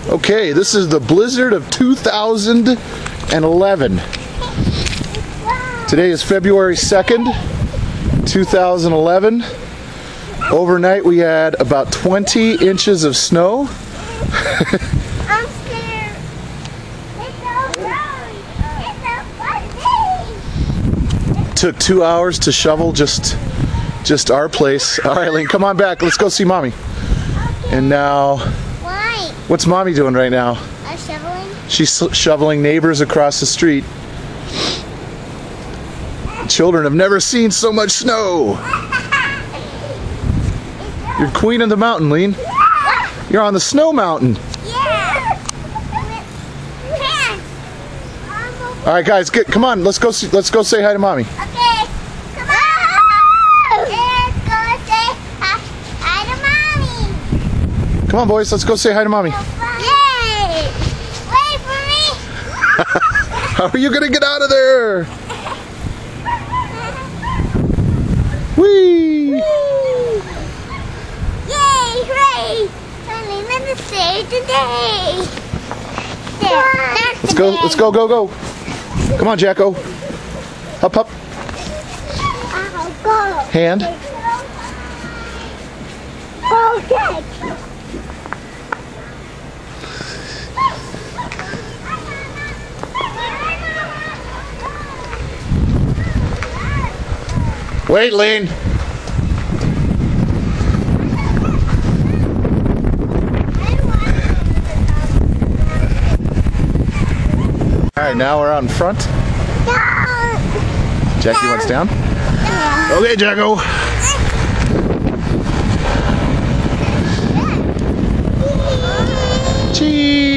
Okay, this is the blizzard of 2011. Today is February 2nd, 2011. Overnight we had about 20 inches of snow. I'm scared. It's so funny. Took 2 hours to shovel just our place. All right, Lane, come on back. Let's go see Mommy. Okay. And now, Why? what's Mommy doing right now? Shoveling? She's shoveling neighbors across the street. Children have never seen so much snow. You're queen of the mountain, Lean. You're on the snow mountain. Yeah. All right, guys, come on. Let's go say hi to Mommy. Okay. Come on. Let's go say hi to Mommy. Come on, boys. Let's go say hi to Mommy. Yay! Wait for me. How are you gonna get out of there? Whee! Yay! Hooray! I'm in the stage today. Let's go! Let's go! Go! Go! Come on, Jacko. Up! Up! I'll go. Hand. Okay. Wait, Lean. All right, now we're out in front. Jackie wants down. Okay, Jacko. Cheese.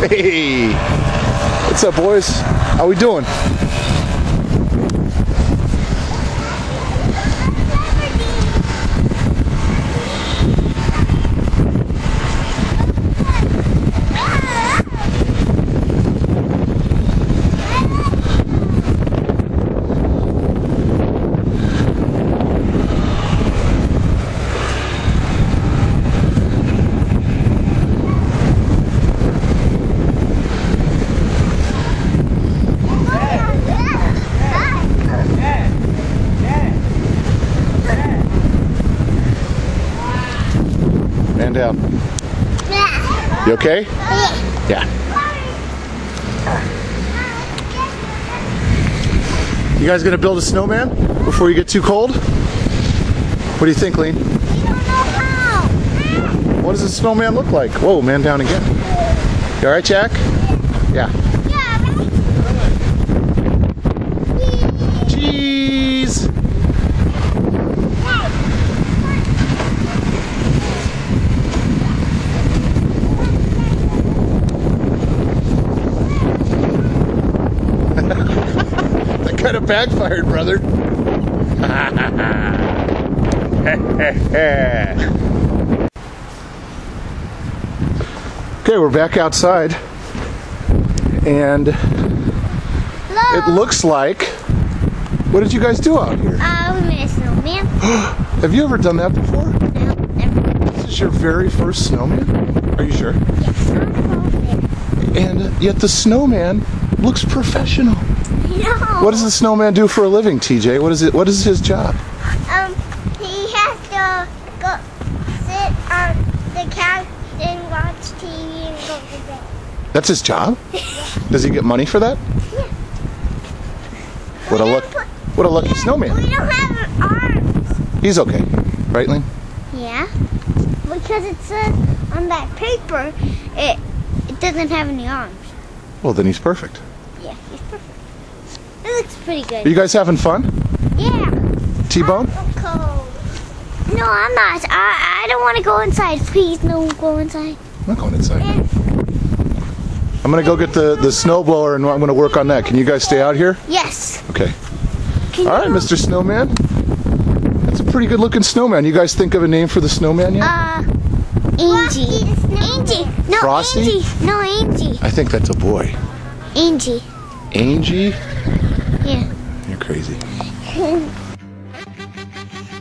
Hey, what's up, boys? How we doing? Man down. You okay? Yeah. You guys gonna build a snowman before you get too cold? What do you think, Lean? What does a snowman look like? Whoa, man down again. You alright, Jack? Yeah. Cheese! That kind of backfired, brother. Okay, we're back outside, and it looks like, what did you guys do out here? We made a snowman. Have you ever done that before? No, never. This is your very first snowman? Are you sure? Yes, I'm confident. And yet the snowman looks professional. No. What does the snowman do for a living, TJ? What is his job? He has to go sit on the couch and watch TV and go to bed. That's his job? Does he get money for that? Yeah. What a lucky snowman. We don't have arms. He's okay. Right, Lynn? Yeah. Because it says on that paper, it doesn't have any arms. Well, then he's perfect. Yeah, he's perfect. It looks pretty good. Are you guys having fun? Yeah. T-Bone? I'm cold. No, I'm not. I don't want to go inside. Please, no, go inside. I'm not going inside. I'm going to go get the snowblower and I'm going to work on that. Can you guys stay out here? Yes. Okay. Can All right, you- Mr. Snowman. That's a pretty good looking snowman. You guys think of a name for the snowman yet? Angie. Angie. No, Frosty? Angie. No, Angie. I think that's a boy. Angie. Angie? Yeah. You're crazy.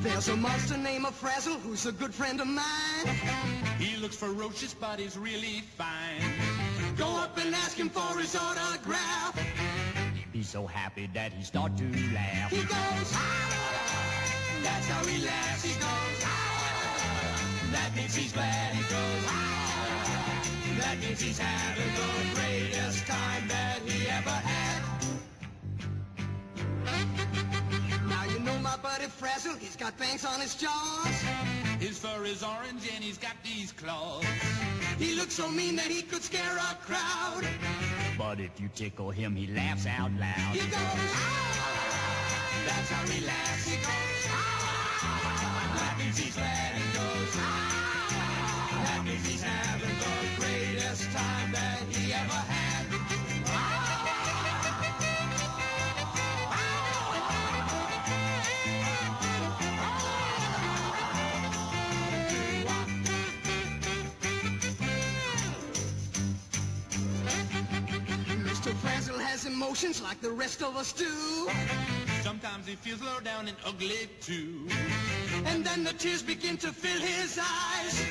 There's a monster named Frazzle who's a good friend of mine. He looks ferocious, but he's really fine. Go up and ask him for his autograph. He's so happy that he start to laugh. He goes, ah, that's how he laughs. He goes, ah, that means he's glad. He goes, ah, that means he's having the greatest time that he ever had. Now you know my buddy Frazzle, he's got bangs on his jaws. His fur is orange and he's got these claws. He looks so mean that he could scare a crowd. But if you tickle him, he laughs out loud. He goes, ah, that's how he laughs. He goes, ah, that means he's glad. He goes, ah, that means he's having the greatest time that he ever had. Mr. Frazzle has emotions like the rest of us do. Sometimes he feels low down and ugly too. And then the tears begin to fill his eyes.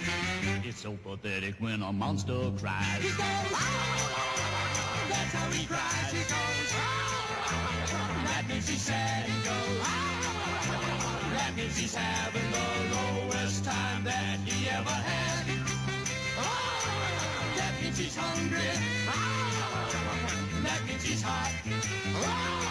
It's so pathetic when a monster He cries. goes, ah, that's how he cries. He goes, ah, that means he's sad. He goes, ah, that means he's having the lowest time that he ever had. Ah, that means he's hungry. Ah, that means he's hot. Ah,